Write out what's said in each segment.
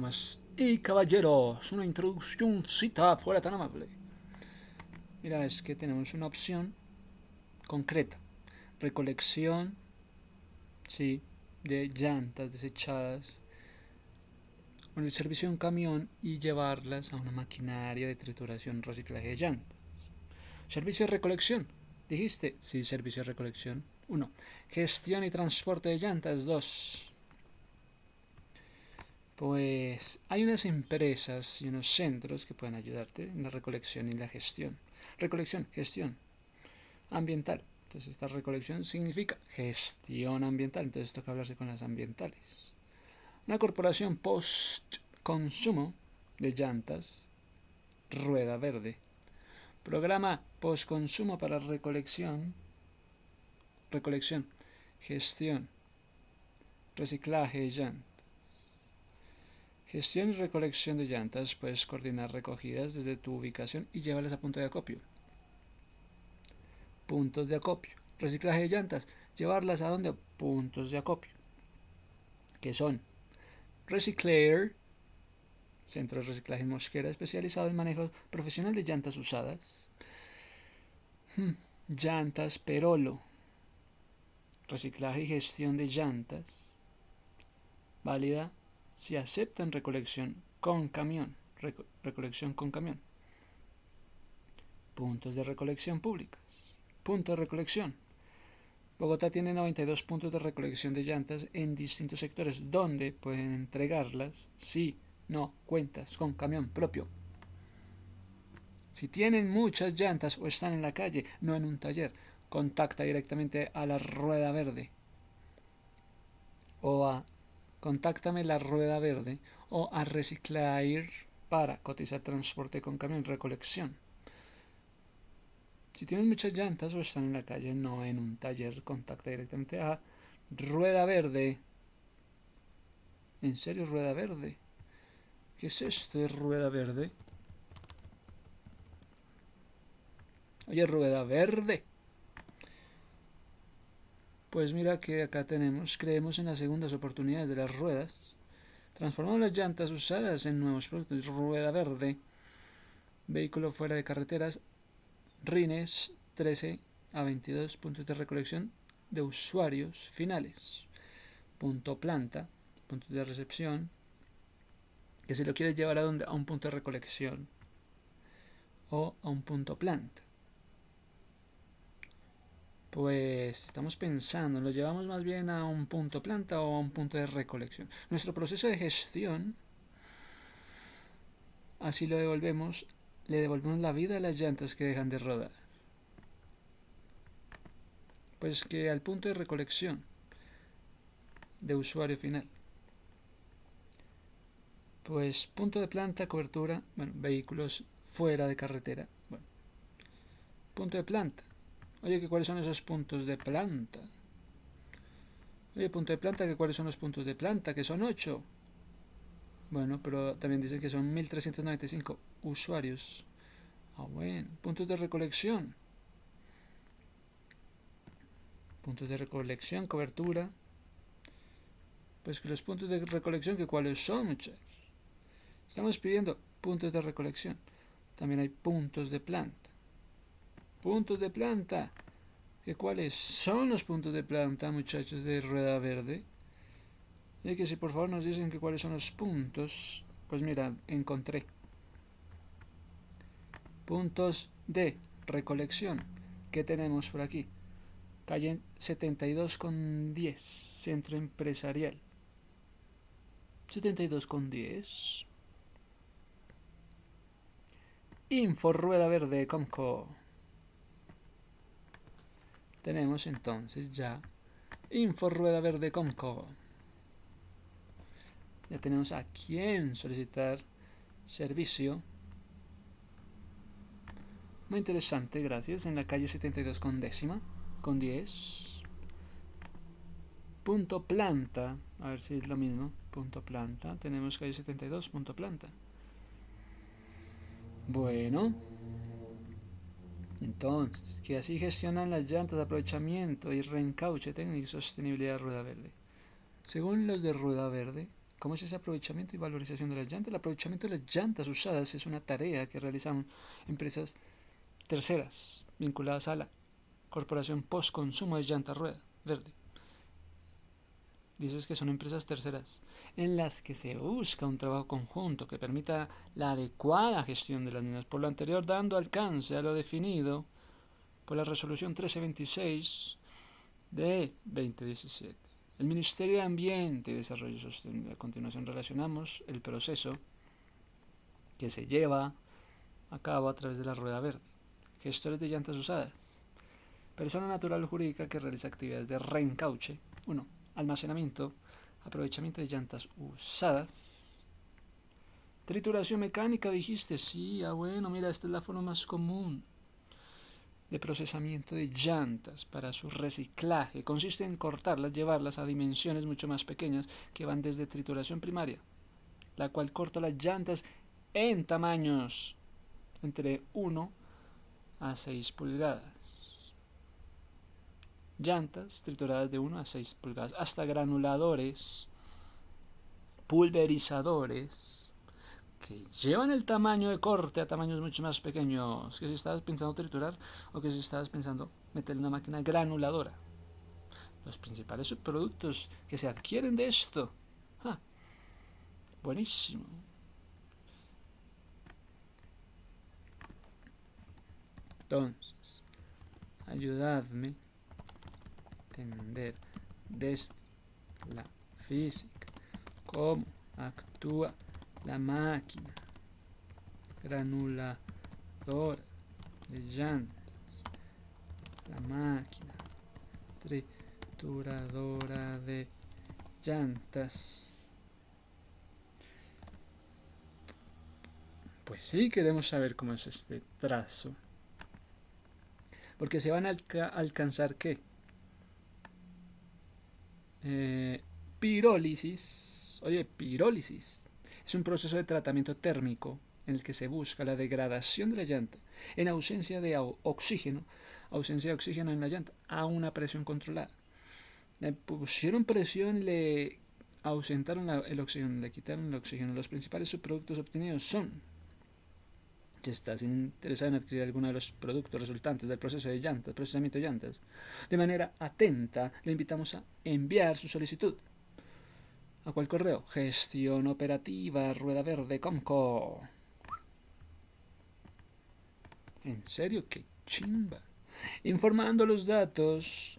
Damas y caballeros, una introduccióncita fuera tan amable. Mira, es que tenemos una opción concreta. Recolección, sí, de llantas desechadas con el servicio de un camión y llevarlas a una maquinaria de trituración y reciclaje de llantas. Servicio de recolección, dijiste, sí, servicio de recolección. 1. Gestión y transporte de llantas. 2. Pues hay unas empresas y unos centros que pueden ayudarte en la recolección y la gestión. Recolección, gestión ambiental. Entonces esta recolección significa gestión ambiental. Entonces toca hablarse con las ambientales. Una corporación post-consumo de llantas, rueda verde. Programa post-consumo para recolección, gestión, reciclaje de llantas. Gestión y recolección de llantas. Puedes coordinar recogidas desde tu ubicación y llevarlas a punto de acopio. Puntos de acopio. Reciclaje de llantas. Llevarlas a donde? Puntos de acopio. Que son Reciclair, centro de reciclaje en Mosquera, especializado en manejo profesional de llantas usadas. Llantas Perolo, reciclaje y gestión de llantas. Válida si aceptan recolección con camión. Recolección con camión. Puntos de recolección públicas. Punto de recolección. Bogotá tiene 92 puntos de recolección de llantas en distintos sectores donde pueden entregarlas si no cuentas con camión propio. Si tienen muchas llantas o están en la calle, no en un taller, contacta directamente a la Rueda Verde o a Contáctame la Rueda Verde o a Reciclair para cotizar transporte con camión, recolección. Si tienes muchas llantas o están en la calle, no en un taller, contacta directamente a Rueda Verde. ¿En serio, Rueda Verde? ¿Qué es esto de Rueda Verde? Oye, Rueda Verde. Pues mira que acá creemos en las segundas oportunidades de las ruedas. Transformamos las llantas usadas en nuevos productos. Rueda Verde. Vehículo fuera de carreteras. Rines 13 a 22 puntos de recolección de usuarios finales. Punto planta, puntos de recepción, que si lo quieres llevar a un punto de recolección o a un punto planta. Pues estamos pensando, lo llevamos más bien a un punto planta o a un punto de recolección. Nuestro proceso de gestión, así le devolvemos la vida a las llantas que dejan de rodar. Pues que al punto de recolección de usuario final. Pues punto de planta, cobertura, vehículos fuera de carretera. Punto de planta. Oye, ¿que cuáles son esos puntos de planta? Oye, punto de planta, ¿que cuáles son los puntos de planta? Que son 8. Bueno, pero también dicen que son 1395 usuarios. Bueno, puntos de recolección. Puntos de recolección, cobertura. Pues que los puntos de recolección, ¿que cuáles son, muchachos? Estamos pidiendo puntos de recolección. También hay puntos de planta. Puntos de planta. ¿Cuáles son los puntos de planta, muchachos de Rueda Verde? Y que si por favor nos dicen que cuáles son los puntos. Pues mira, encontré. Puntos de recolección. ¿Qué tenemos por aquí? Calle 72,10. Centro Empresarial. 72,10. Info Rueda Verde Comco. Tenemos entonces ya Info Rueda Verde Comco. Ya tenemos a quién solicitar servicio. Muy interesante, gracias. En la calle 72,10. Punto planta. A ver si es lo mismo. Punto planta. Tenemos calle 72, punto planta. Bueno. Entonces, que así gestionan las llantas, aprovechamiento y reencauche técnico y sostenibilidad de Rueda Verde. Según los de Rueda Verde, ¿Cómo es ese aprovechamiento y valorización de las llantas? El aprovechamiento de las llantas usadas es una tarea que realizan empresas terceras vinculadas a la Corporación Postconsumo de Llanta Rueda Verde. Dices que son empresas terceras en las que se busca un trabajo conjunto que permita la adecuada gestión de las mismas, por lo anterior dando alcance a lo definido por la resolución 1326 de 2017. El Ministerio de Ambiente y Desarrollo Sostenible. A continuación relacionamos el proceso que se lleva a cabo a través de la Rueda Verde. Gestores de llantas usadas. Persona natural o jurídica que realiza actividades de reencauche. 1. Almacenamiento, aprovechamiento de llantas usadas. Trituración mecánica, dijiste. Sí, bueno, mira, esta es la forma más común de procesamiento de llantas para su reciclaje. Consiste en cortarlas, llevarlas a dimensiones mucho más pequeñas que van desde trituración primaria, la cual corta las llantas en tamaños entre 1 a 6 pulgadas. Llantas trituradas de 1 a 6 pulgadas, hasta granuladores, pulverizadores, que llevan el tamaño de corte a tamaños mucho más pequeños. Que si estabas pensando triturar o que si estabas pensando meter una máquina granuladora. Los principales subproductos que se adquieren de esto. ¡Ja! Buenísimo. Entonces, ayudadme a entender desde la física cómo actúa la máquina granuladora de llantas, la máquina trituradora de llantas. Pues sí, queremos saber cómo es este trazo, porque se van a alcanzar ¿qué? Pirólisis. Oye, pirólisis es un proceso de tratamiento térmico en el que se busca la degradación de la llanta en ausencia de oxígeno en la llanta a una presión controlada. Le pusieron presión y le ausentaron el oxígeno, le quitaron el oxígeno. Los principales subproductos obtenidos son: si estás interesado en adquirir alguno de los productos resultantes del proceso de llantas, procesamiento de llantas, de manera atenta, le invitamos a enviar su solicitud. ¿A cuál correo? Gestión operativa Rueda Verde Comco. ¿En serio? ¡Qué chimba! Informando los datos,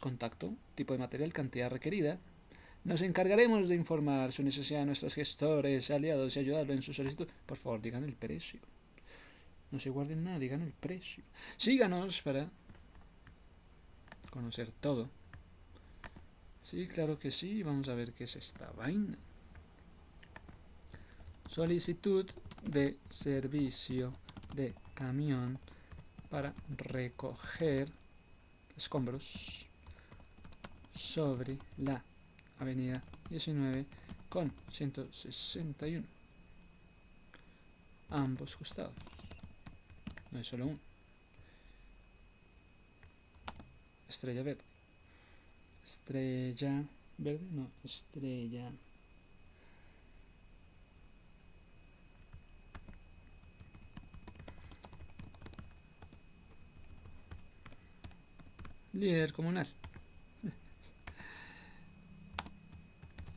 contacto, tipo de material, cantidad requerida. Nos encargaremos de informar su necesidad a nuestros gestores, aliados y ayudarlo en su solicitud. Por favor, digan el precio. No se guarden nada, digan el precio. Síganos para conocer todo. Sí, claro que sí. Vamos a ver qué es esta vaina. Solicitud de servicio de camión para recoger escombros sobre la avenida 19 con 161. Ambos costados. No es solo uno. Estrella verde. Estrella verde, no, estrella. Líder comunal.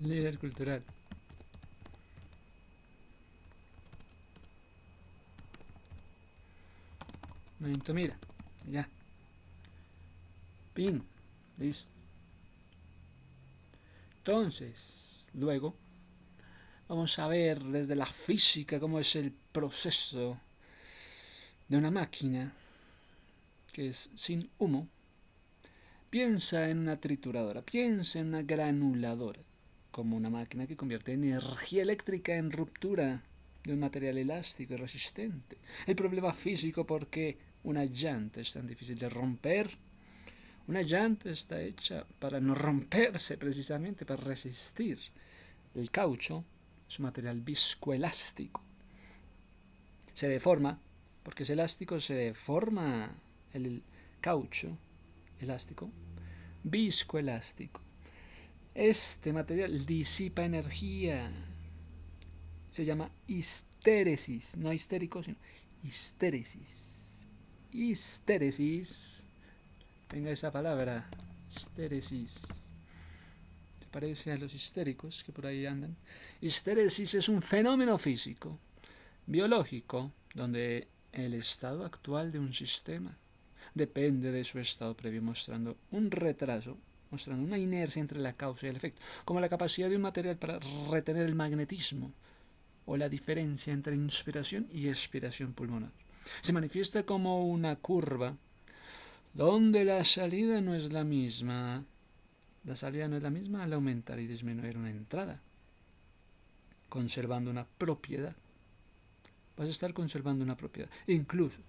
Líder cultural. Momento, mira. Ya. Pin. Listo. Entonces, luego vamos a ver desde la física cómo es el proceso de una máquina que es sin humo. Piensa en una trituradora, piensa en una granuladora, como una máquina que convierte energía eléctrica en ruptura de un material elástico y resistente. El problema físico por qué una llanta es tan difícil de romper. Una llanta está hecha para no romperse, precisamente para resistir. El caucho es un material viscoelástico. Se deforma, porque es elástico, se deforma el caucho elástico, viscoelástico. Este material disipa energía. Se llama histéresis, no histérico, sino histéresis. Histéresis. Venga esa palabra, histéresis. Se parece a los histéricos que por ahí andan. Histéresis es un fenómeno físico, biológico, donde el estado actual de un sistema depende de su estado previo, mostrando un retraso, mostrando una inercia entre la causa y el efecto, como la capacidad de un material para retener el magnetismo o la diferencia entre inspiración y expiración pulmonar. Se manifiesta como una curva donde la salida no es la misma. La salida no es la misma al aumentar y disminuir una entrada, conservando una propiedad. Vas a estar conservando una propiedad, incluso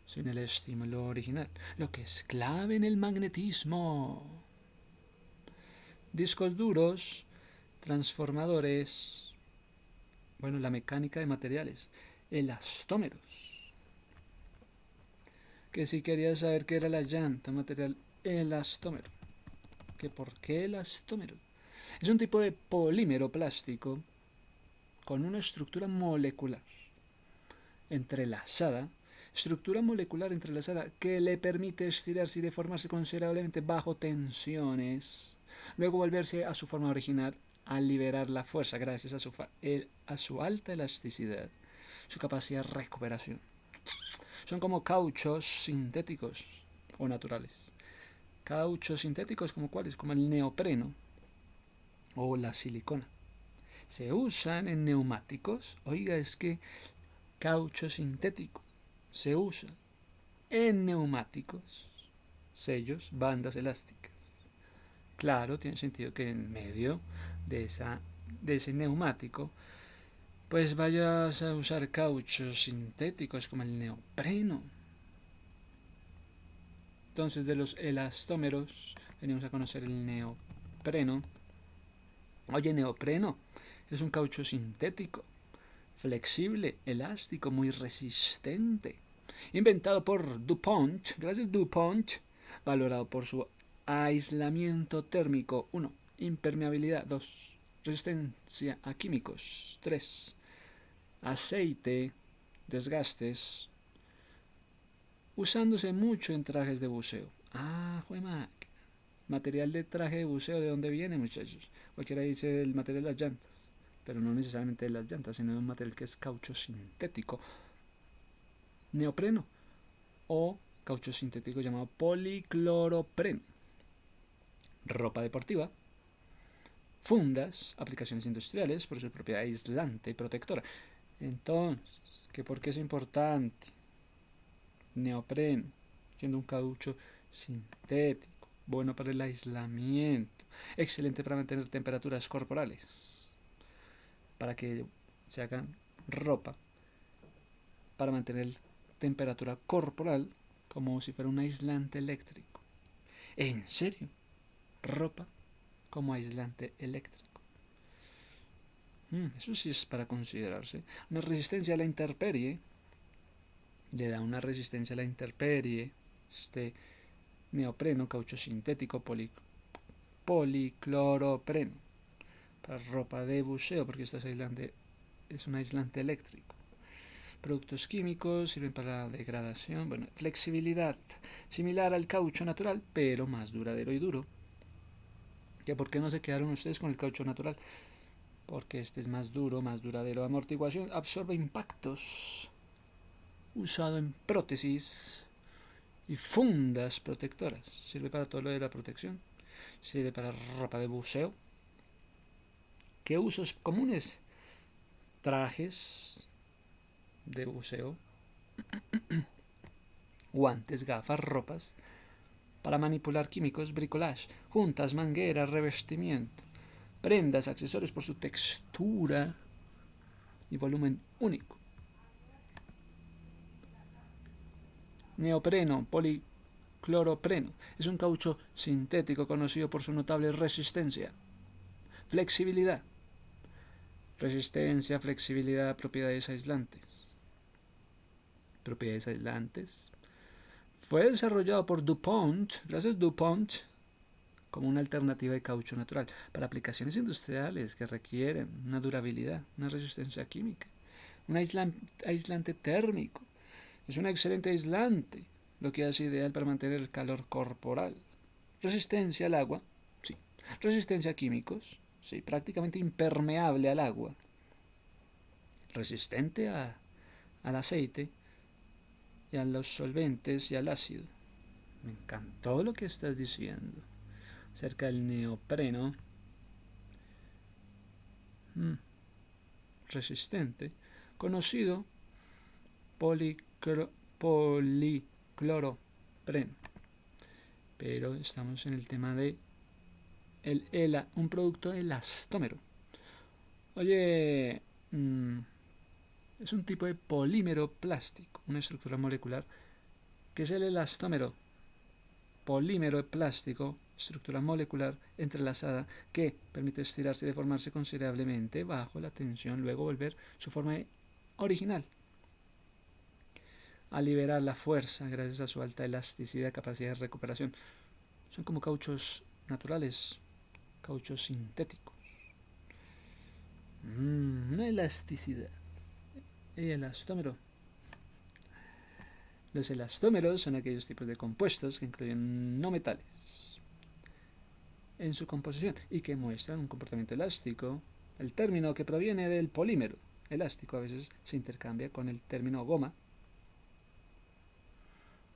sin el estímulo original, lo que es clave en el magnetismo. Discos duros, transformadores, la mecánica de materiales, elastómeros. Que si querías saber qué era la llanta, material elastómero. ¿Que por qué elastómero? Es un tipo de polímero plástico con una estructura molecular entrelazada, que le permite estirarse y deformarse considerablemente bajo tensiones, luego volverse a su forma original al liberar la fuerza gracias a su alta elasticidad, su capacidad de recuperación. Son como cauchos sintéticos o naturales. Cauchos sintéticos como cuáles, como el neopreno o la silicona. Se usan en neumáticos. Oiga, es que caucho sintético se usa en neumáticos, sellos, bandas elásticas. Claro, tiene sentido que en medio de ese neumático pues vayas a usar cauchos sintéticos como el neopreno. Entonces, de los elastómeros venimos a conocer el neopreno. Oye, neopreno es un caucho sintético, flexible, elástico, muy resistente. Inventado por DuPont, gracias DuPont, valorado por su aislamiento térmico. 1. Impermeabilidad. 2. Resistencia a químicos. 3. Aceite, desgastes, usándose mucho en trajes de buceo. Material de traje de buceo, ¿de dónde viene, muchachos? Cualquiera dice el material de las llantas, pero no necesariamente de las llantas, sino de un material que es caucho sintético, neopreno, o caucho sintético llamado policloropreno. Ropa deportiva, fundas, aplicaciones industriales por su propiedad aislante y protectora. Entonces, ¿por qué es importante? Neopreno, siendo un caucho sintético, bueno para el aislamiento, excelente para mantener temperaturas corporales, para que se hagan ropa para mantener temperatura corporal como si fuera un aislante eléctrico. ¿En serio? Ropa como aislante eléctrico. Eso sí es para considerarse. Una resistencia a la intemperie. Le da una resistencia a la intemperie. Este neopreno, caucho sintético, policloropreno. Para ropa de buceo, porque es un aislante eléctrico. Productos químicos sirven para la degradación. Flexibilidad, similar al caucho natural, pero más duradero y duro. ¿Por qué no se quedaron ustedes con el caucho natural? Porque este es más duro, más duradero. Amortiguación, absorbe impactos. Usado en prótesis y fundas protectoras. Sirve para todo lo de la protección. Sirve para ropa de buceo. ¿Qué usos comunes? Trajes de buceo, guantes, gafas, ropas, para manipular químicos, bricolage, juntas, mangueras, revestimiento, prendas, accesorios por su textura y volumen único. Neopreno, policloropreno, es un caucho sintético conocido por su notable resistencia, flexibilidad, flexibilidad, propiedades aislantes. Fue desarrollado por DuPont, gracias DuPont, como una alternativa de caucho natural para aplicaciones industriales que requieren una durabilidad, una resistencia química, un aislante térmico. Es un excelente aislante, lo que hace ideal para mantener el calor corporal. Resistencia al agua, sí. Resistencia a químicos, sí. Prácticamente impermeable al agua. Resistente al aceite y a los solventes y al ácido. Me encantó lo que estás diciendo acerca del neopreno. Resistente, conocido policloropreno. Pero estamos en el tema de un producto elastómero. Oye, es un tipo de polímero plástico, una estructura molecular. ¿Qué es el elastómero? Polímero plástico, estructura molecular entrelazada que permite estirarse y deformarse considerablemente bajo la tensión, luego volver su forma original. A liberar la fuerza gracias a su alta elasticidad y capacidad de recuperación. Son como cauchos naturales, cauchos sintéticos. Una elasticidad. El elastómero. Los elastómeros son aquellos tipos de compuestos que incluyen no metales en su composición y que muestran un comportamiento elástico. El término que proviene del polímero elástico a veces se intercambia con el término goma.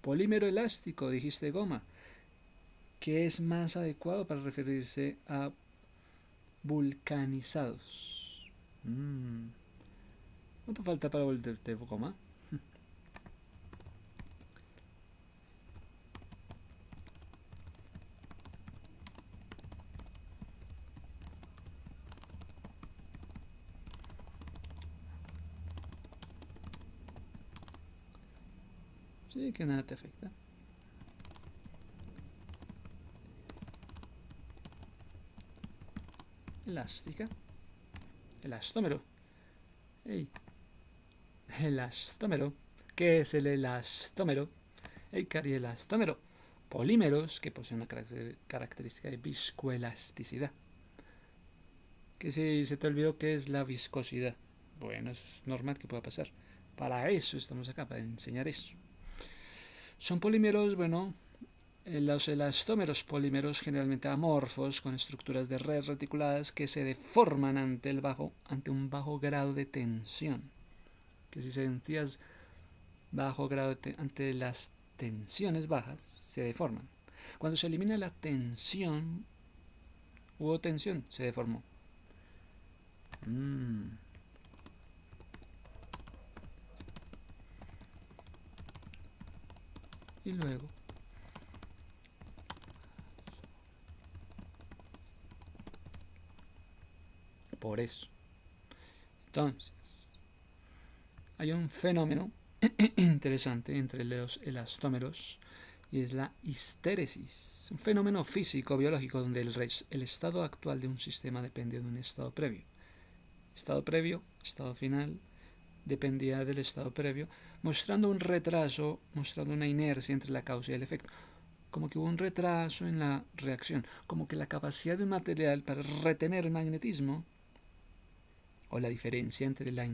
Polímero elástico, dijiste goma, que es más adecuado para referirse a vulcanizados. ¿Cuánto falta para volverte goma? Sí, que nada te afecta. Elástica. Elastómero. Hey. Elastómero. ¿Qué es el elastómero? El carielastómero. Polímeros que poseen una característica de viscoelasticidad. Que si se te olvidó qué es la viscosidad. Bueno, es normal que pueda pasar. Para eso estamos acá, para enseñar eso. Son polímeros, bueno, los elastómeros polímeros generalmente amorfos con estructuras de red reticuladas que se deforman ante un bajo grado de tensión. Que si sentías bajo grado ante las tensiones bajas, se deforman. Cuando se elimina la tensión, hubo tensión, se deformó. Y luego por eso. Entonces, hay un fenómeno interesante entre los elastómeros y es la histéresis, un fenómeno físico-biológico donde el estado actual de un sistema depende de un estado previo. Estado previo, estado final, dependía del estado previo, mostrando un retraso, mostrando una inercia entre la causa y el efecto. Como que hubo un retraso en la reacción, como que la capacidad de un material para retener el magnetismo, o la diferencia entre la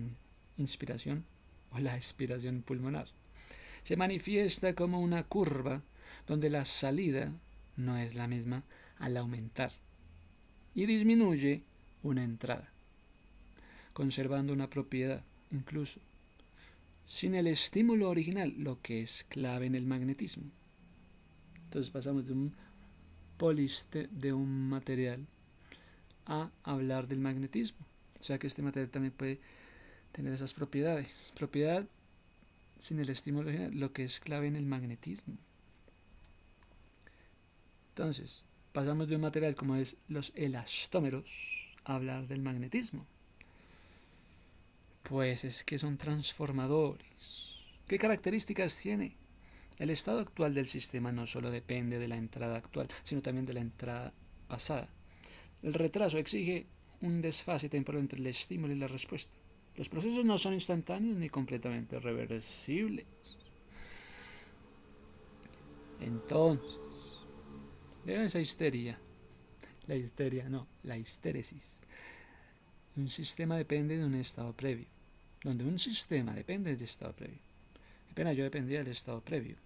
inspiración o la expiración pulmonar, se manifiesta como una curva donde la salida no es la misma al aumentar y disminuye una entrada, conservando una propiedad incluso sin el estímulo original, lo que es clave en el magnetismo. Entonces pasamos de un material a hablar del magnetismo. O sea que este material también puede tener esas propiedades. Propiedad sin el estímulo original, lo que es clave en el magnetismo. Entonces, pasamos de un material como es los elastómeros a hablar del magnetismo. Pues es que son transformadores. ¿Qué características tiene? El estado actual del sistema no solo depende de la entrada actual, sino también de la entrada pasada. El retraso exige un desfase temporal entre el estímulo y la respuesta. Los procesos no son instantáneos ni completamente reversibles. Entonces, deja esa histeria. La histeria, no, la histéresis. Un sistema depende de un estado previo. Donde un sistema depende del estado previo. Apenas yo dependía del estado previo.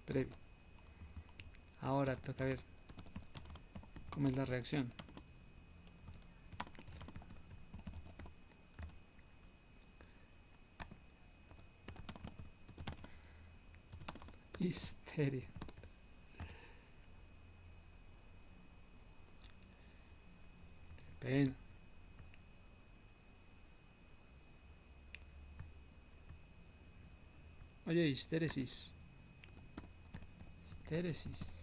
Previo. Ahora toca ver cómo es la reacción. Histeria. Qué pena. Oye, histéresis. Histéresis.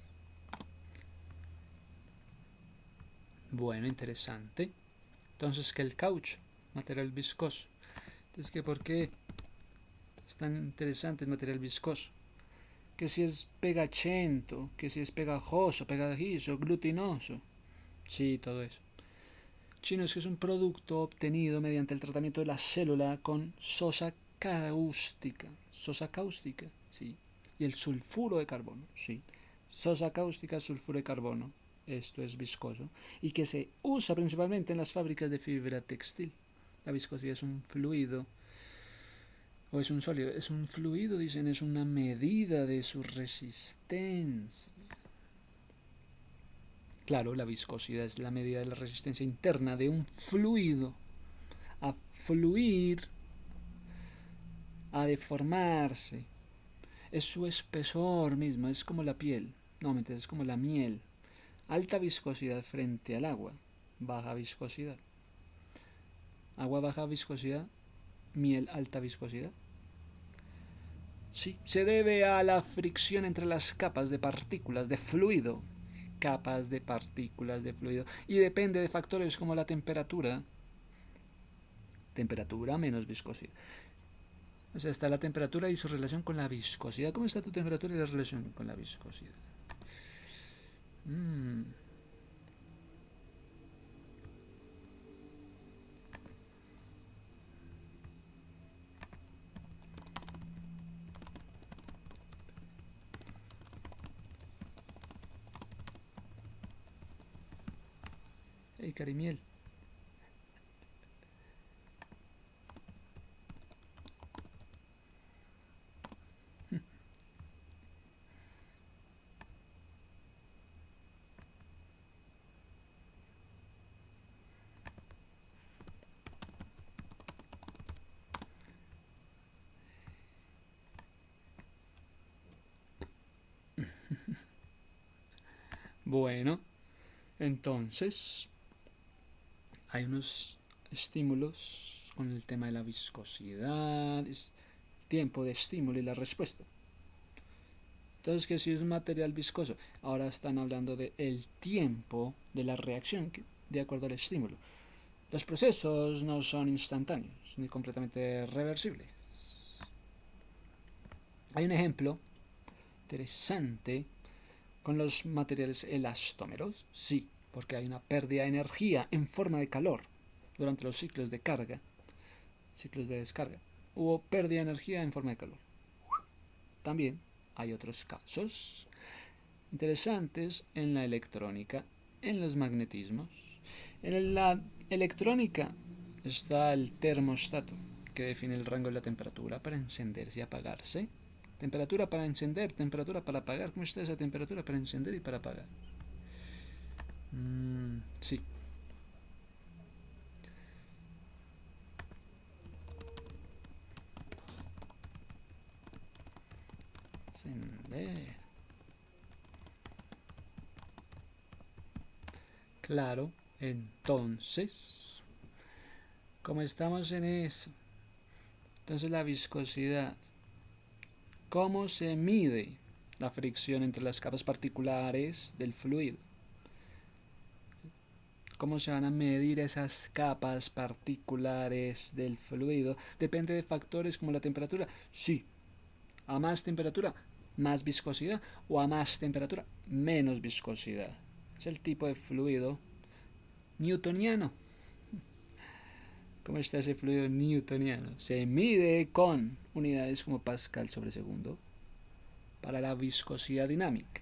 Bueno, interesante. Entonces, que el caucho, material viscoso. Entonces, que ¿por qué es tan interesante el material viscoso? Que si es pegachento, que si es pegajoso, pegadizo, glutinoso. Sí, todo eso. Chino es que es un producto obtenido mediante el tratamiento de la célula con sosa cáustica. Sosa cáustica, sí. Y el sulfuro de carbono, sí. Sosa cáustica, sulfuro de carbono. Esto es viscoso. Y que se usa principalmente en las fábricas de fibra textil. La viscosidad es un fluido. O es un sólido. Es un fluido, dicen, es una medida de su resistencia. Claro, la viscosidad es la medida de la resistencia interna de un fluido a fluir, a deformarse. Es su espesor mismo, es como la piel. No, mentira, es como la miel. Alta viscosidad frente al agua, baja viscosidad. Agua baja viscosidad, miel alta viscosidad. Sí, se debe a la fricción entre las capas de partículas de fluido. Capas de partículas de fluido. Y depende de factores como la temperatura. Temperatura menos viscosidad. O sea, está la temperatura y su relación con la viscosidad. ¿Cómo está tu temperatura y la relación con la viscosidad? Hey, carimiel. Bueno, entonces hay unos estímulos con el tema de la viscosidad, tiempo de estímulo y la respuesta. Entonces, que si es un material viscoso, ahora están hablando de el tiempo de la reacción de acuerdo al estímulo. Los procesos no son instantáneos ni completamente reversibles. Hay un ejemplo interesante con los materiales elastómeros, sí, porque hay una pérdida de energía en forma de calor durante los ciclos de carga, ciclos de descarga. Hubo pérdida de energía en forma de calor. También hay otros casos interesantes en la electrónica, en los magnetismos. En la electrónica está el termostato, que define el rango de la temperatura para encenderse y apagarse. Temperatura para encender, temperatura para apagar. ¿Cómo está esa temperatura para encender y para apagar? Sí. Encender. Claro, entonces, como estamos en eso, entonces la viscosidad, ¿cómo se mide la fricción entre las capas particulares del fluido? ¿Cómo se van a medir esas capas particulares del fluido? Depende de factores como la temperatura. Sí, a más temperatura, más viscosidad, o a más temperatura, menos viscosidad. Es el tipo de fluido newtoniano. ¿Cómo está ese fluido newtoniano? Se mide con unidades como Pascal sobre segundo para la viscosidad dinámica.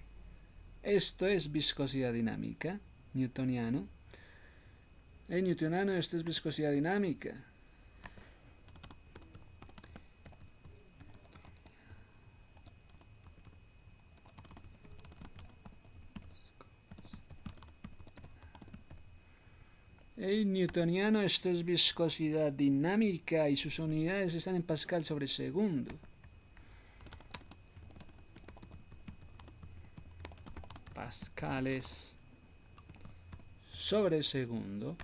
Esto es viscosidad dinámica, newtoniano. Newtoniano, esto es viscosidad dinámica. Newtoniano, esto es viscosidad dinámica y sus unidades están en Pascal sobre segundo. Pascales sobre segundo.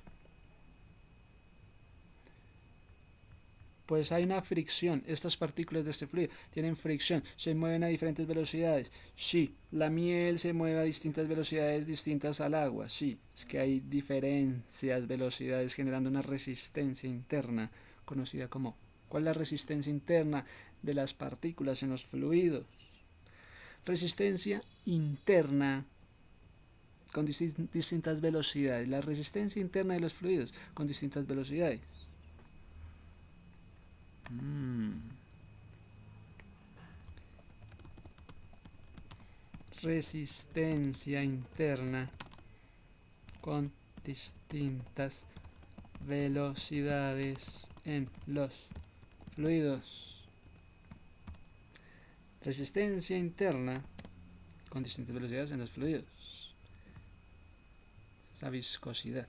Pues hay una fricción. Estas partículas de este fluido tienen fricción, se mueven a diferentes velocidades. Sí, la miel se mueve a distintas velocidades distintas al agua. Sí, es que hay diferencias, velocidades generando una resistencia interna conocida como. ¿Cuál es la resistencia interna de las partículas en los fluidos? Resistencia interna con distintas velocidades. La resistencia interna de los fluidos con distintas velocidades. Resistencia interna con distintas velocidades en los fluidos. Resistencia interna con distintas velocidades en los fluidos. Esa viscosidad.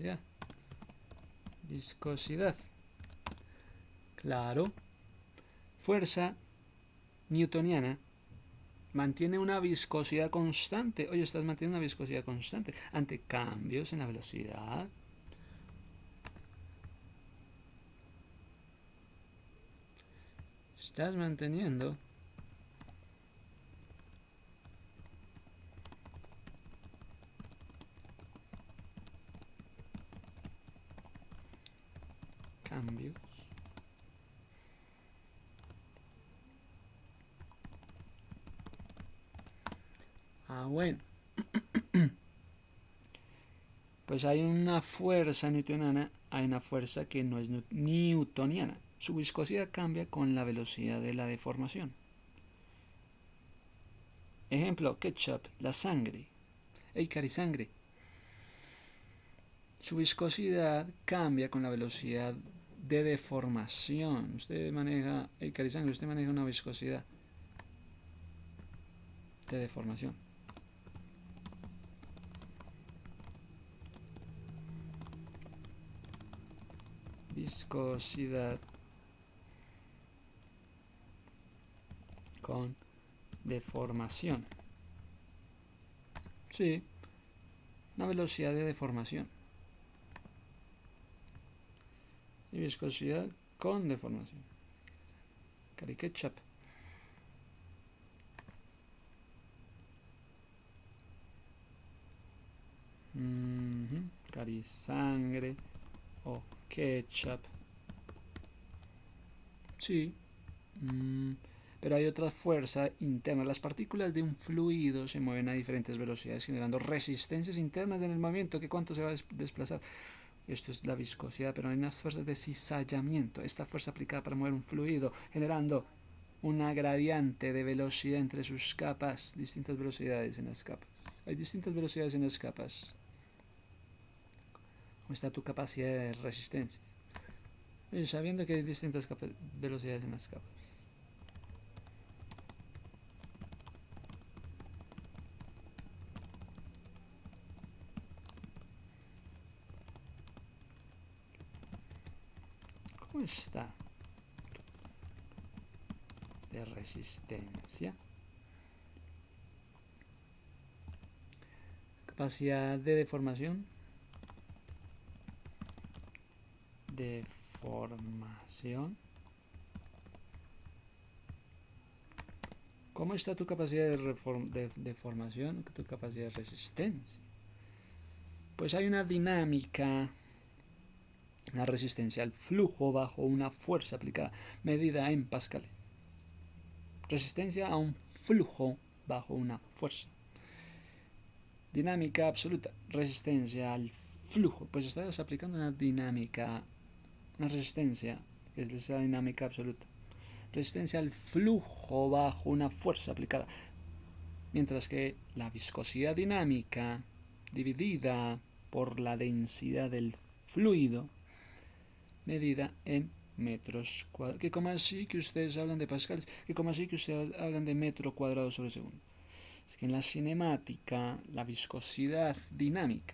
¿Ya? Viscosidad. Claro. Fuerza newtoniana mantiene una viscosidad constante. Oye, estás manteniendo una viscosidad constante ante cambios en la velocidad. Estás manteniendo cambios bueno. Pues hay una fuerza newtoniana, hay una fuerza que no es newtoniana. Su viscosidad cambia con la velocidad de la deformación. Ejemplo, ketchup, la sangre. Carisangre. Su viscosidad cambia con la velocidad de deformación. Usted maneja, carisangre, usted maneja una viscosidad de deformación. Viscosidad con deformación. Sí, una velocidad de deformación. Y viscosidad con deformación. Ketchup. Carisangre o ketchup. Sí. Pero hay otra fuerza interna. Las partículas de un fluido se mueven a diferentes velocidades generando resistencias internas en el movimiento. ¿Qué cuánto se va a desplazar? Esto es la viscosidad, pero hay unas fuerzas de cizallamiento. Esta fuerza aplicada para mover un fluido generando una gradiente de velocidad entre sus capas, distintas velocidades en las capas. Hay distintas velocidades en las capas. ¿Cómo está tu capacidad de resistencia? Y sabiendo que hay distintas velocidades en las capas. ¿Cómo está de resistencia? Capacidad de deformación. ¿Cómo está tu capacidad de deformación? Tu capacidad de resistencia. Pues hay una dinámica. La resistencia al flujo bajo una fuerza aplicada, medida en pascales. Resistencia a un flujo bajo una fuerza. Dinámica absoluta, resistencia al flujo. Pues estás aplicando una dinámica, una resistencia, que es la dinámica absoluta. Resistencia al flujo bajo una fuerza aplicada. Mientras que la viscosidad dinámica dividida por la densidad del fluido medida en metros cuadrados. ¿Qué como así que ustedes hablan de pascales? ¿Qué como así que ustedes hablan de metro cuadrado sobre segundo? Es que en la cinemática la viscosidad dinámica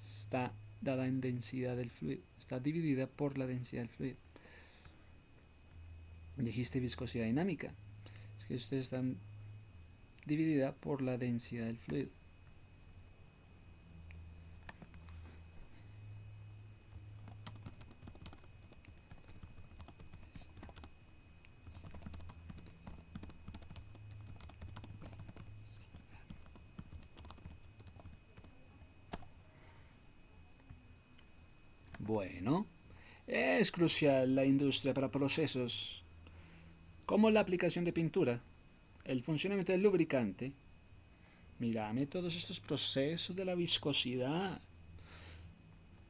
está dada en densidad del fluido, está dividida por la densidad del fluido. Dijiste viscosidad dinámica, es que ustedes están dividida por la densidad del fluido. Bueno, es crucial la industria para procesos como la aplicación de pintura, el funcionamiento del lubricante. Mírame todos estos procesos de la viscosidad,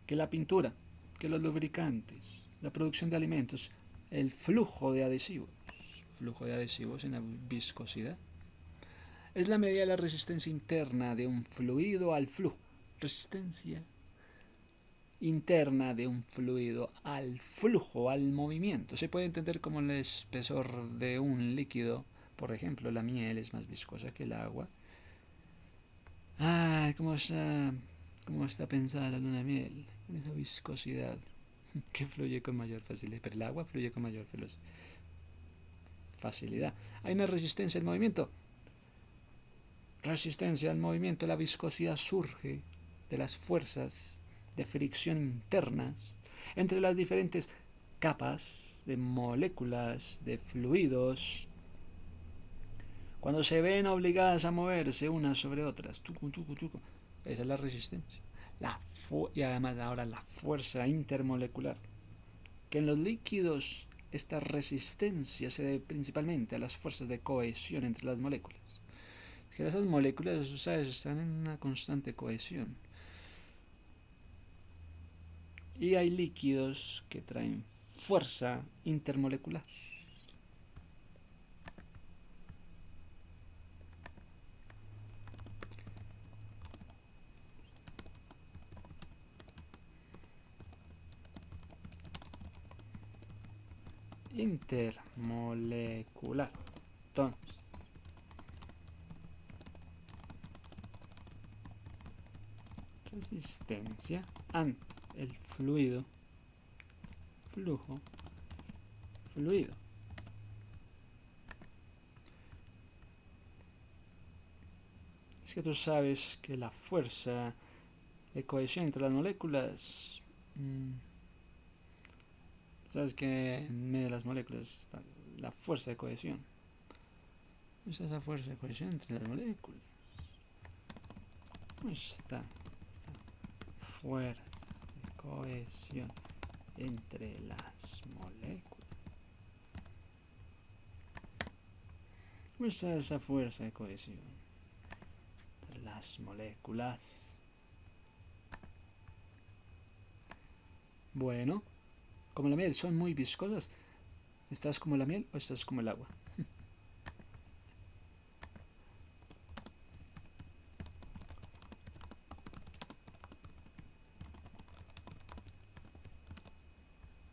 que la pintura, que los lubricantes, la producción de alimentos, el flujo de adhesivos en la viscosidad. Es la medida de la resistencia interna de un fluido al flujo. Resistencia interna de un fluido al flujo, al movimiento. Se puede entender como el espesor de un líquido. Por ejemplo, la miel es más viscosa que el agua. Ah, cómo está pensada la luna de miel, con esa viscosidad que fluye con mayor facilidad. Pero el agua fluye con mayor facilidad. Hay una resistencia al movimiento. Resistencia al movimiento, la viscosidad surge de las fuerzas de fricción internas entre las diferentes capas de moléculas, de fluidos, cuando se ven obligadas a moverse unas sobre otras. Tucu, tucu, tucu. Esa es la resistencia. Y además ahora la fuerza intermolecular. Que en los líquidos esta resistencia se debe principalmente a las fuerzas de cohesión entre las moléculas. Que esas moléculas, ¿sabes?, están en una constante cohesión. Y hay líquidos que traen fuerza intermolecular. Intermolecular. Entonces, resistencia ante el fluido, flujo, fluido. Es que tú sabes que la fuerza de cohesión entre las moléculas, sabes que en medio de las moléculas está la fuerza de cohesión. ¿Dónde está esa fuerza de cohesión entre las moléculas? ¿Dónde está esta fuerza de cohesión entre las moléculas? ¿Dónde está esa fuerza de cohesión entre las moléculas? Bueno, como la miel son muy viscosas, ¿estás como la miel o estás como el agua?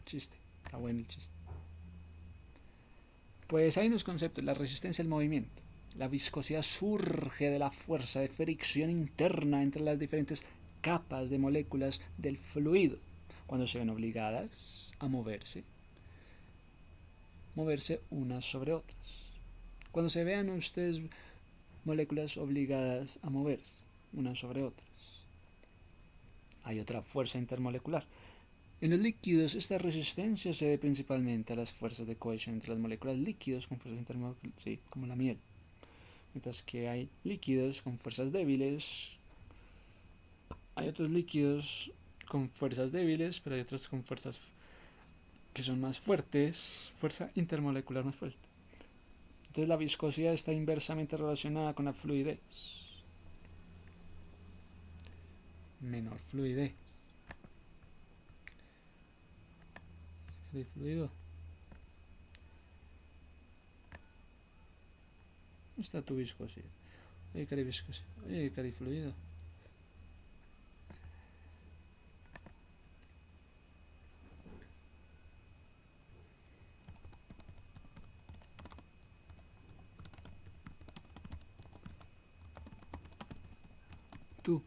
Chiste, está bueno el chiste. Pues hay unos conceptos: la resistencia al movimiento. La viscosidad surge de la fuerza de fricción interna entre las diferentes capas de moléculas del fluido cuando se ven obligadas a moverse unas sobre otras. Cuando se vean ustedes moléculas obligadas a moverse unas sobre otras, hay otra fuerza intermolecular. En los líquidos, esta resistencia se debe principalmente a las fuerzas de cohesión entre las moléculas líquidos con fuerzas intermoleculares, sí, como la miel. Mientras que hay líquidos con fuerzas débiles, hay otros líquidos con fuerzas débiles, pero hay otros con fuerzas que son más fuertes, fuerza intermolecular más fuerte. Entonces la viscosidad está inversamente relacionada con la fluidez. menor fluidez. Fluido. ¿Dónde está tu viscosidad? Oye, cari viscosidad. Oye, cari fluido. Tú.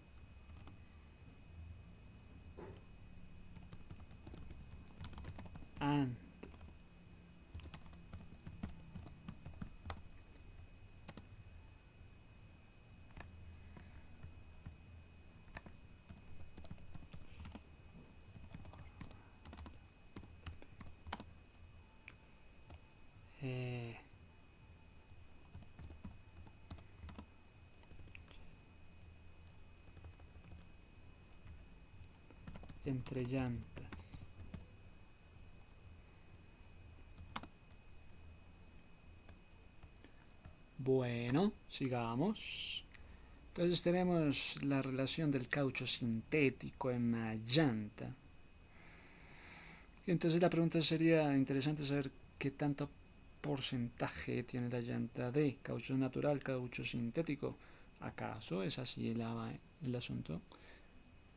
Ante. Entre llantas. Bueno, sigamos. Entonces tenemos la relación del caucho sintético en una llanta. Y entonces la pregunta sería interesante saber qué tanto porcentaje tiene la llanta de caucho natural, caucho sintético. ¿Acaso es así el asunto?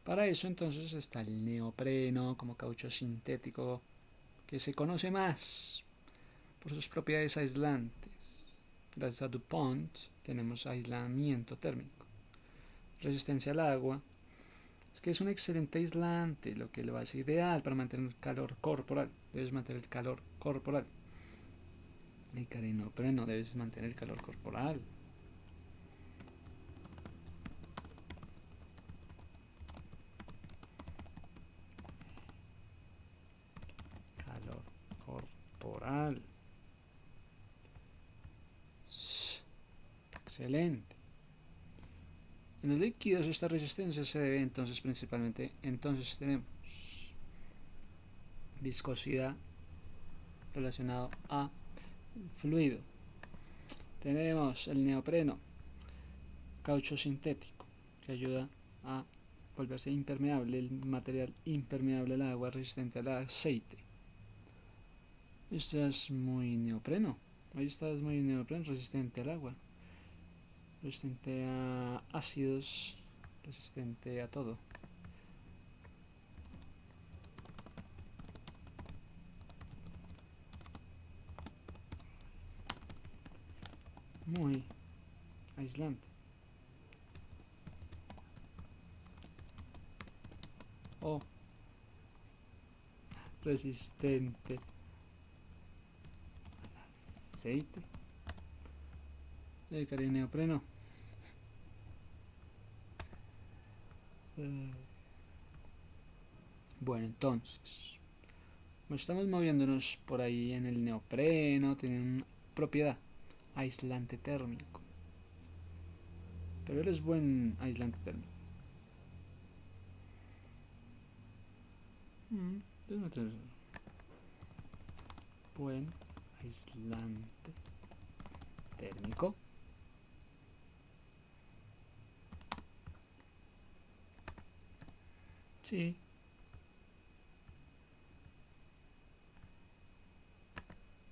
Para eso entonces está el neopreno como caucho sintético, que se conoce más por sus propiedades aislantes. Gracias a DuPont tenemos aislamiento térmico. Resistencia al agua, es que es un excelente aislante, lo que lo hace ideal para mantener el calor corporal. Debes mantener el calor corporal. Y neopreno, debes mantener el calor corporal. Calor corporal. Excelente. En los líquidos esta resistencia se debe entonces principalmente, entonces tenemos viscosidad relacionado a fluido. Tenemos el neopreno, caucho sintético, que ayuda a volverse impermeable, el material impermeable al agua, resistente al aceite. Este es muy neopreno. Ahí está, es muy neopreno, resistente al agua, resistente a ácidos, resistente a todo. Muy aislante. O resistente al aceite. El neopreno. Bueno, entonces, estamos moviéndonos por ahí en el neopreno, tiene una propiedad, aislante térmico. Pero él es buen aislante térmico. Buen aislante térmico. Sí.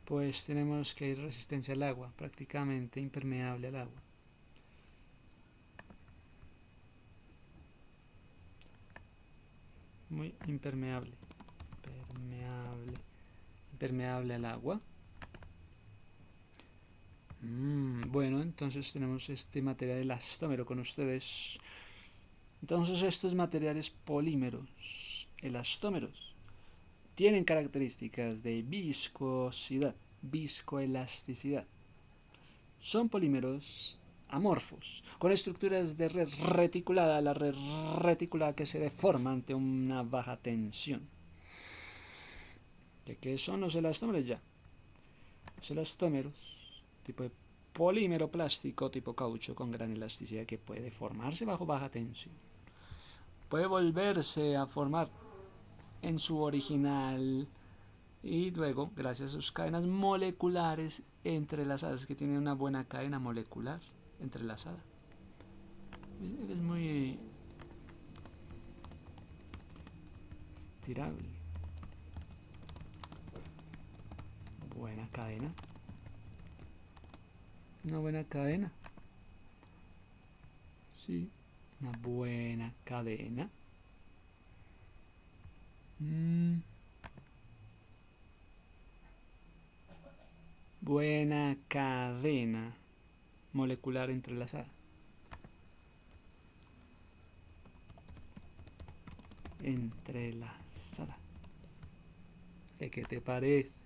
Pues tenemos que ir resistencia al agua, prácticamente impermeable al agua. Muy impermeable. Impermeable al agua. Bueno, entonces tenemos este material elastómero con ustedes. Entonces estos materiales polímeros elastómeros tienen características de viscosidad, viscoelasticidad. Son polímeros amorfos, con estructuras de red reticulada, la red reticulada que se deforma ante una baja tensión. ¿De qué son los elastómeros ya? Los elastómeros, tipo de polímero plástico tipo caucho con gran elasticidad que puede formarse bajo baja tensión. Puede volverse a formar en su original y luego, gracias a sus cadenas moleculares entrelazadas, que tiene una buena cadena molecular entrelazada. Es muy estirable. Buena cadena. Una buena cadena. Sí, una buena cadena. Buena cadena molecular entrelazada. Entrelazada. ¿De qué te parece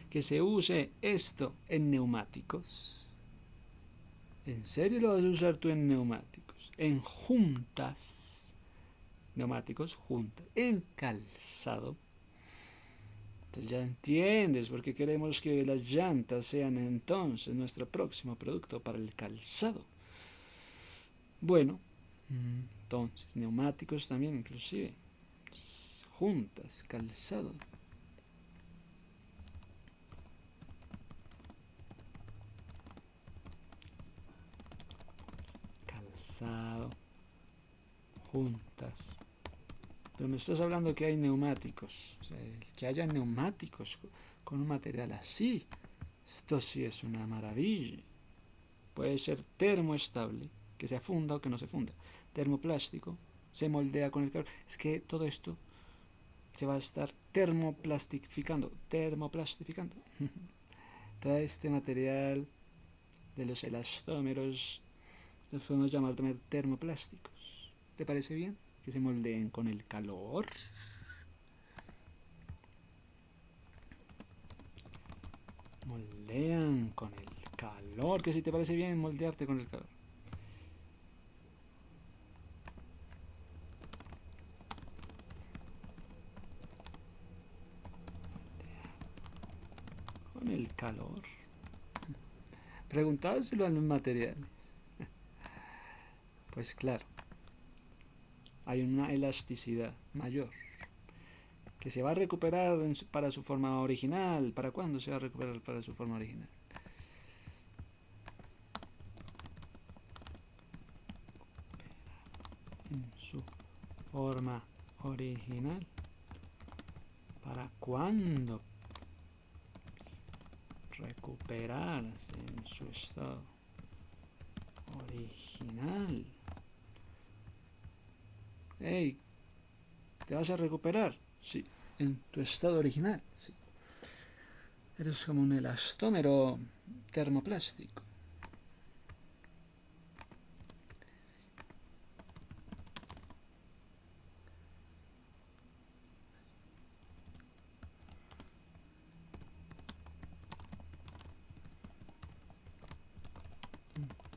que se use esto en neumáticos? ¿En serio lo vas a usar tú en neumáticos? En juntas. Neumáticos, juntas. En calzado. Entonces ya entiendes por qué queremos que las llantas sean entonces nuestro próximo producto para el calzado. Bueno, entonces neumáticos también inclusive. Juntas, calzado. Calzado. Juntas. Pero me estás hablando que hay neumáticos. O sea, que haya neumáticos con un material así. Esto sí es una maravilla. Puede ser termoestable, que se funda o que no se funda. Termoplástico, se moldea con el calor. Es que todo esto se va a estar termoplastificando. Todo este material de los elastómeros los podemos llamar también termoplásticos. ¿Te parece bien? Que se moldeen con el calor. Moldean con el calor. Que si te parece bien moldearte con el calor. Con el calor. Preguntárselo a los materiales. Pues claro, hay una elasticidad mayor que se va a recuperar para su forma original. ¿Para cuándo se va a recuperar para su forma original? En su forma original. ¿Para cuándo? Recuperarse en su estado original. Hey, ¿te vas a recuperar? Sí. ¿En tu estado original? Sí. Eres como un elastómero termoplástico.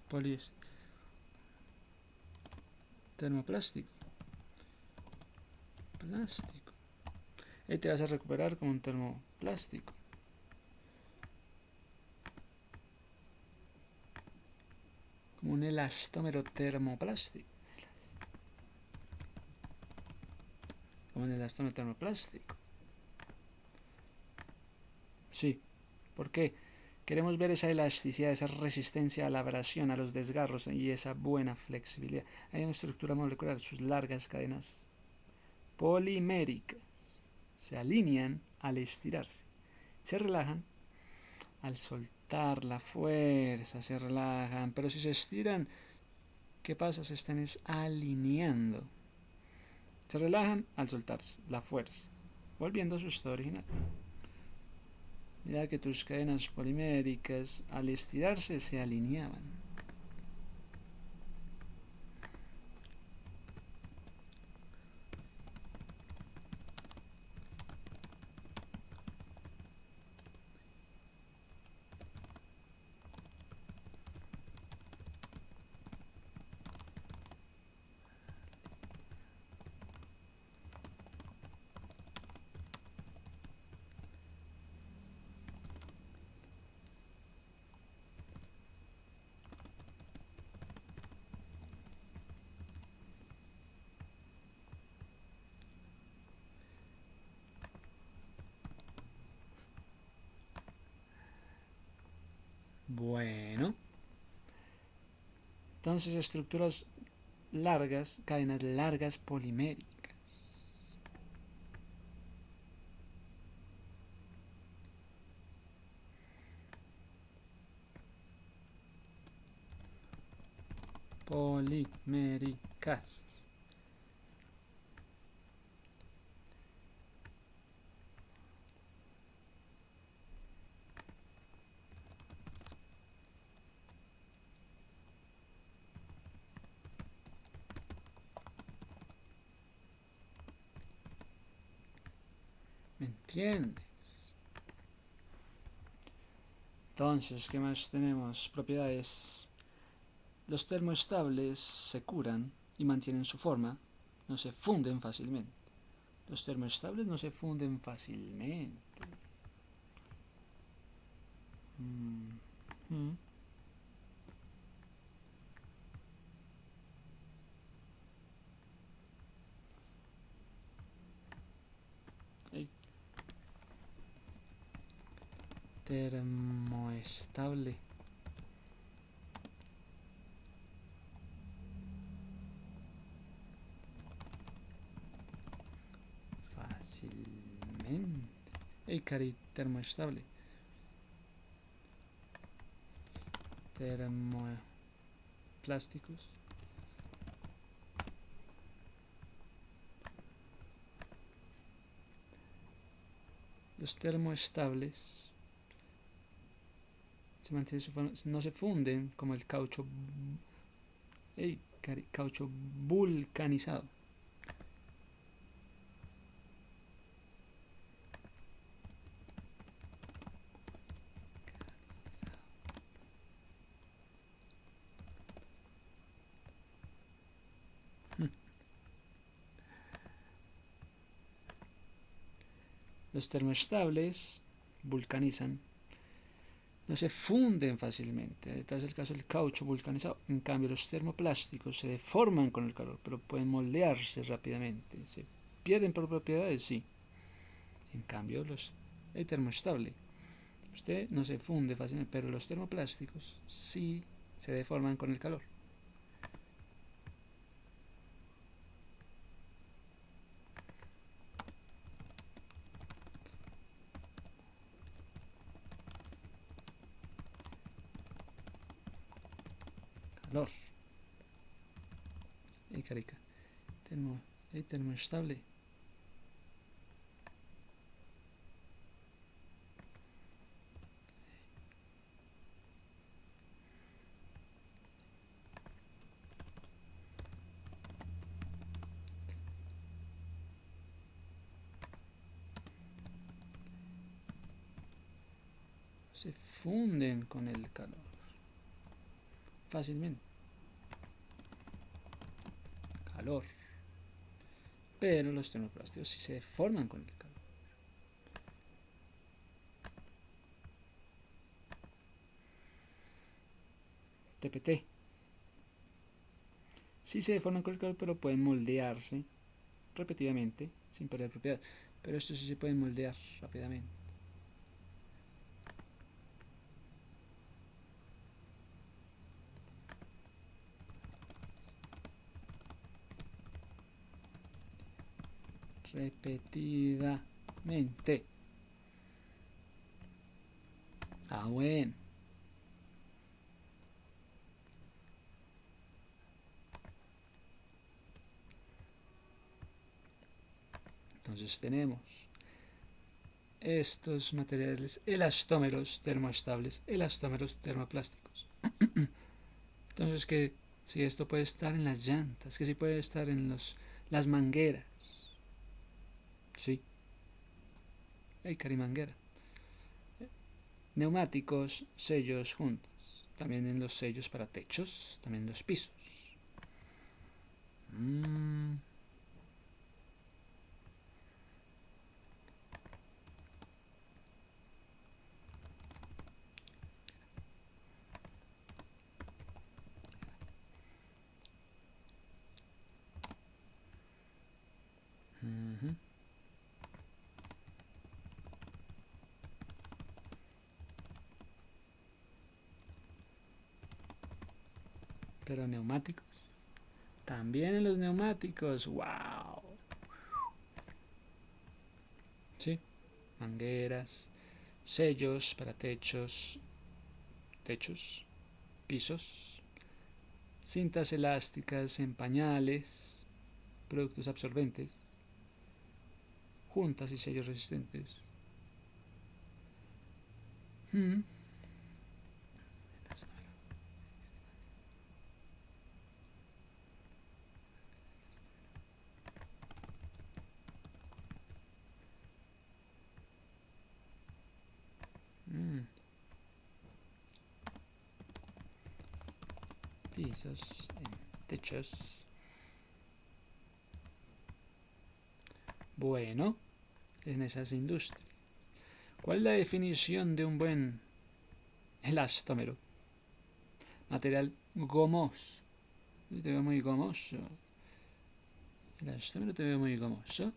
Poliéster. Termoplástico. Plástico. Y te vas a recuperar como un termoplástico. Como un elastómero termoplástico. Como un elastómero termoplástico. Sí. ¿Por qué? Queremos ver esa elasticidad, esa resistencia a la abrasión, a los desgarros y esa buena flexibilidad. Hay una estructura molecular, sus largas cadenas poliméricas se alinean al estirarse, se relajan al soltar la fuerza, se relajan, pero si se estiran, ¿qué pasa? Se están alineando. Se relajan al soltarse la fuerza, volviendo a su estado original. Mira que tus cadenas poliméricas al estirarse se alineaban. Bueno, entonces estructuras largas, cadenas largas poliméricas. poliméricas. ¿Me entiendes? Entonces, ¿qué más tenemos? Propiedades. Los termoestables se curan y mantienen su forma, no se funden fácilmente. Los termoestables no se funden fácilmente. Termoestable. Fácilmente. Hey, cari, termoestable. Termoplásticos. Los termoestables se mantienen su forma, no se funden como el caucho, caucho vulcanizado. Los termoestables vulcanizan, no se funden fácilmente. Tal es el caso del caucho vulcanizado. En cambio, los termoplásticos se deforman con el calor, pero pueden moldearse rápidamente. ¿Se pierden por propiedades? Sí. En cambio, el termoestable, usted no se funde fácilmente, pero los termoplásticos sí se deforman con el calor. Calor. Carica. Termoestable. Se funden con el calor fácilmente. Calor. Pero los termoplásticos sí se deforman con el calor. TPT. Sí se deforman con el calor, pero pueden moldearse repetidamente sin perder propiedad. Pero estos sí se pueden moldear rápidamente. Repetidamente. Ah, bueno. Entonces tenemos estos materiales elastómeros termoestables, elastómeros termoplásticos. Entonces que si esto puede estar en las llantas, que si puede estar en las mangueras. Sí. Hay carimanguera. Neumáticos, sellos juntos. También en los sellos para techos, también en los pisos. Pero neumáticos. También en los neumáticos. ¡Wow! Sí. Mangueras, sellos para techos, pisos, cintas elásticas en pañales, productos absorbentes, juntas y sellos resistentes. Mm. Mm. Pisos, techos. Bueno, en esas industrias. ¿Cuál es la definición de un buen elastómero? Material gomoso. Te veo muy gomoso. Elastómero te veo muy gomoso.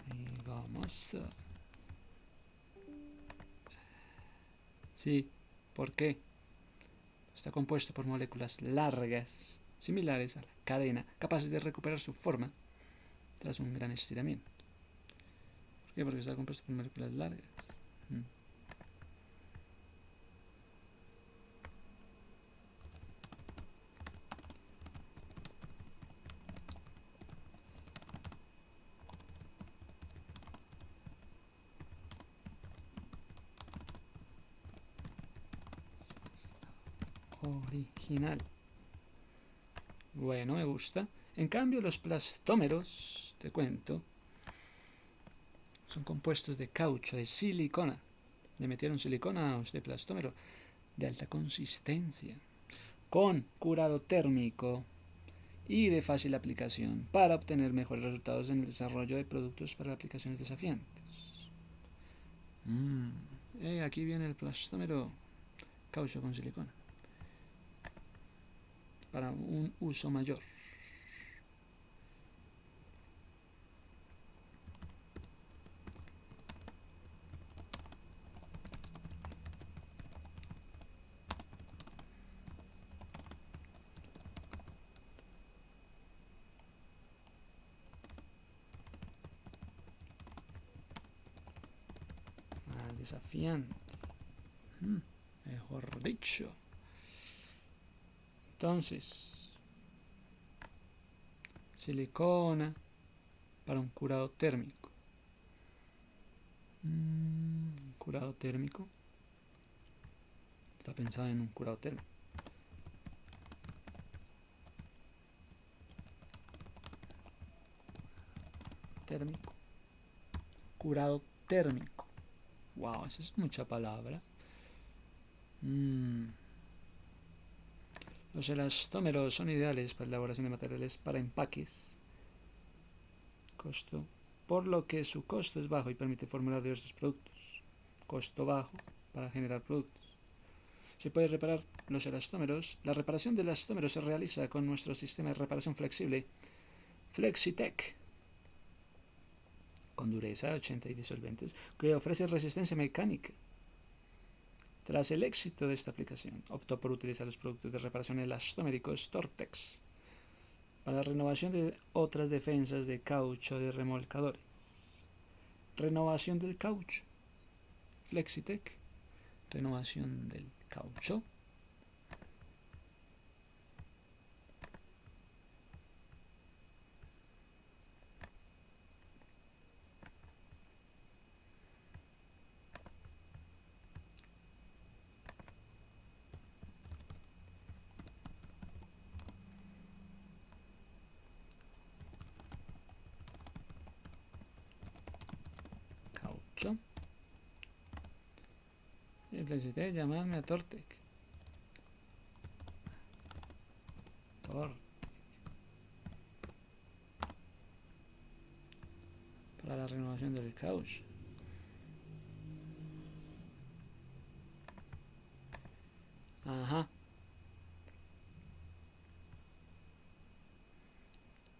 Muy gomoso. Sí, ¿por qué? Está compuesto por moléculas largas, similares a la cadena, capaces de recuperar su forma tras un gran estiramiento. ¿Por qué? Porque está compuesto por moléculas largas. Original. Bueno, me gusta. En cambio, los plastómeros, te cuento, son compuestos de caucho, de silicona. Le metieron silicona a este plastómero de alta consistencia, con curado térmico y de fácil aplicación para obtener mejores resultados en el desarrollo de productos para aplicaciones desafiantes. Aquí viene el plastómero caucho con silicona para un uso mayor. Más desafiante. Mejor dicho. Entonces, silicona para un curado térmico. Curado térmico. Está pensado en un curado térmico. Térmico. Curado térmico. Wow, esa es mucha palabra. Los elastómeros son ideales para la elaboración de materiales para empaques. Costo. Por lo que su costo es bajo y permite formular diversos productos. Costo bajo para generar productos. Se puede reparar los elastómeros. La reparación de elastómeros se realiza con nuestro sistema de reparación flexible Flexitec, con dureza 80 y disolventes, que ofrece resistencia mecánica. Tras el éxito de esta aplicación, optó por utilizar los productos de reparación elastoméricos Tortex para la renovación de otras defensas de caucho de remolcadores. Renovación del caucho. Flexitec. Renovación del caucho. Caucho. Y Flexitec, llamadme a Tortec. Para la renovación del caucho. Ajá.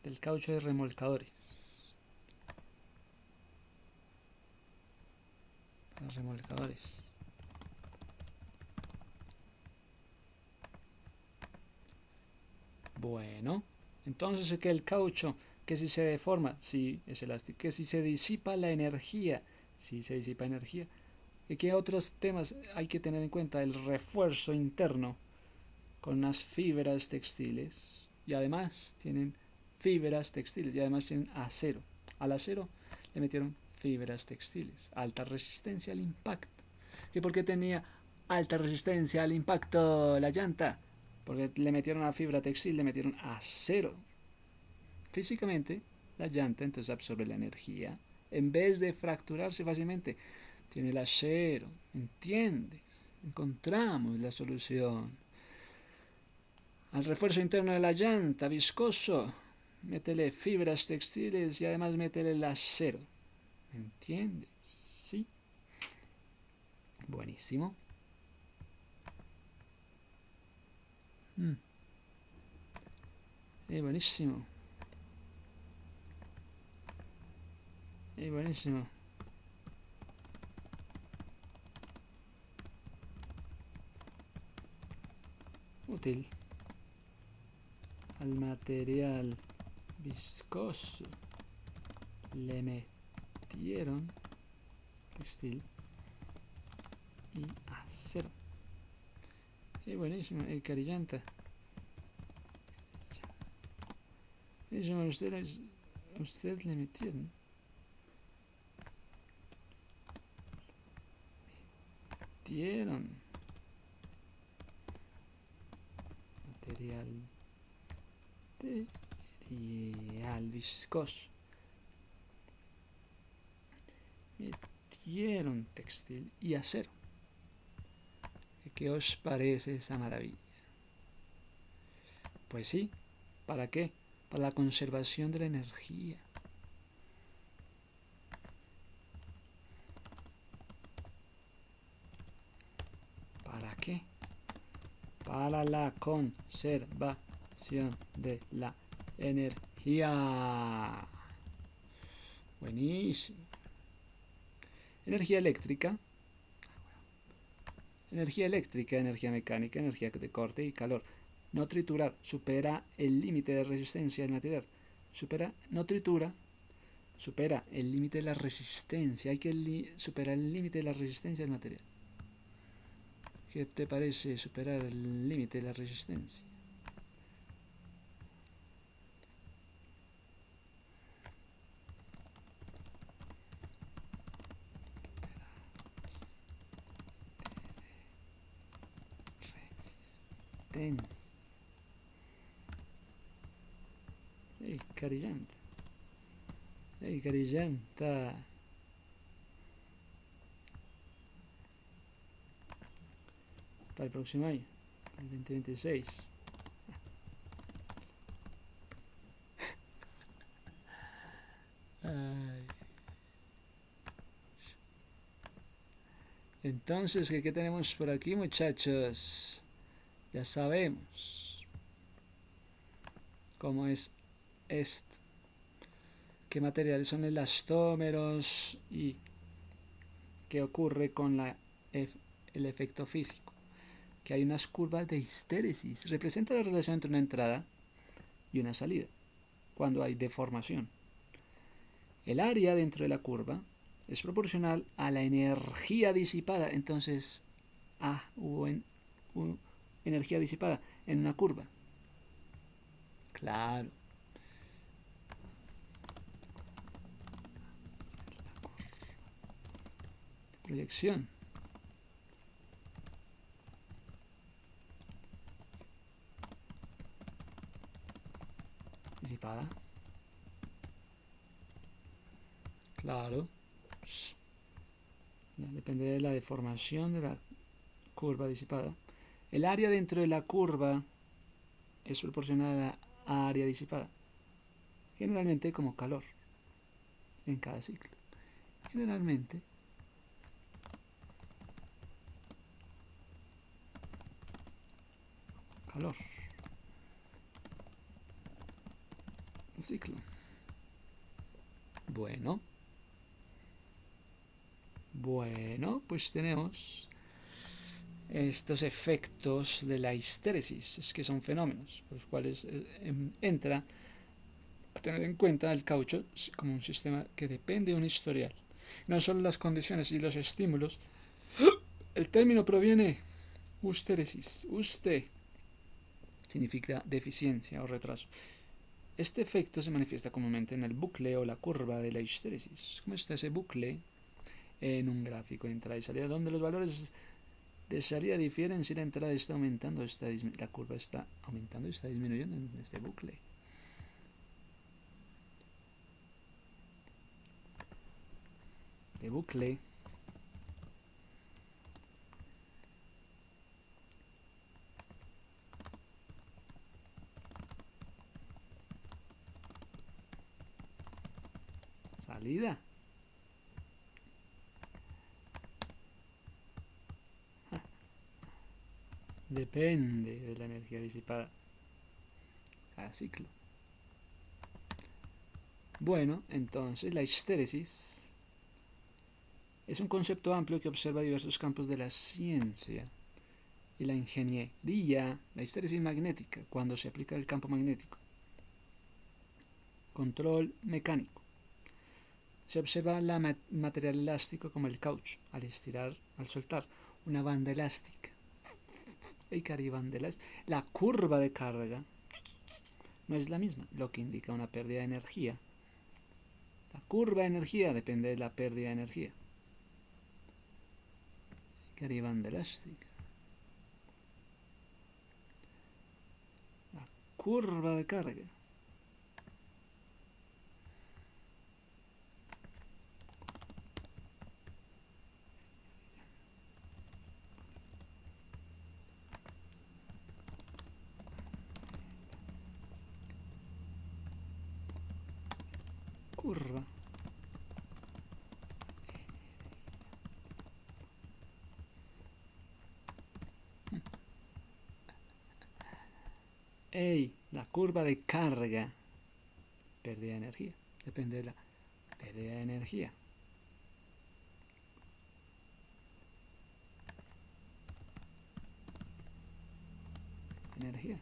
Del caucho de remolcadores. Para remolcadores. Bueno, entonces que el caucho, que si se deforma, sí, es elástico, que si se disipa la energía, sí se disipa energía, ¿Y qué otros temas hay que tener en cuenta? El refuerzo interno con unas fibras textiles y además tienen fibras textiles y además tienen acero. Al acero le metieron fibras textiles, alta resistencia al impacto. ¿Y por qué tenía alta resistencia al impacto la llanta? Porque le metieron a fibra textil, le metieron acero. Físicamente, la llanta entonces absorbe la energía en vez de fracturarse fácilmente. Tiene el acero, ¿entiendes? Encontramos la solución. Al refuerzo interno de la llanta, viscoso, métele fibras textiles y además métele el acero. ¿Entiendes? Sí. Buenísimo. Buenísimo. Buenísimo. Útil. Al material viscoso le metieron textil y acero. Buenísimo, carillanta. Eso usted le metieron. Material viscoso. Metieron textil y acero. ¿Qué os parece esa maravilla? Pues sí, ¿para qué? Para la conservación de la energía. ¿Para qué? Para la conservación de la energía. Buenísimo. Energía eléctrica, energía mecánica, energía de corte y calor. No triturar, supera el límite de resistencia del material. No tritura, supera el límite de la resistencia. Hay que superar el límite de la resistencia del material. ¿Qué te parece superar el límite de la resistencia? Resistencia. Carillanta. Carillanta. Para el próximo año, el 2026. Entonces, ¿qué tenemos por aquí, muchachos? Ya sabemos cómo es esto. ¿Qué materiales son elastómeros y qué ocurre con el efecto físico? Que hay unas curvas de histéresis. Representa la relación entre una entrada y una salida, cuando hay deformación. El área dentro de la curva es proporcional a la energía disipada. Entonces, hubo energía disipada en una curva. Claro. Proyección. Disipada. Claro. Depende de la deformación de la curva disipada. El área dentro de la curva es proporcional a la área disipada. Generalmente como calor en cada ciclo. Generalmente calor. Un ciclo. Bueno, pues tenemos estos efectos de la histéresis, es que son fenómenos, por los cuales entra a tener en cuenta el caucho como un sistema que depende de un historial. No solo las condiciones y los estímulos El término proviene ústeresis. Usted significa deficiencia o retraso. Este efecto se manifiesta comúnmente en el bucle o la curva de la histéresis. ¿Cómo está ese bucle? En un gráfico de entrada y salida, donde los valores de salida difieren si la entrada está aumentando o la curva está aumentando y está disminuyendo en este bucle. De bucle. Salida. Depende de la energía disipada cada ciclo. Bueno, entonces la histéresis es un concepto amplio que observa diversos campos de la ciencia y la ingeniería. La histéresis magnética, cuando se aplica el campo magnético. Control mecánico. Se observa el material elástico como el caucho, al estirar, al soltar, una banda elástica. La curva de carga no es la misma, lo que indica una pérdida de energía. La curva de energía depende de la pérdida de energía. Banda elástica. La curva de carga. Curva. La curva de carga. Pérdida de energía. Depende de la pérdida de energía. Energía.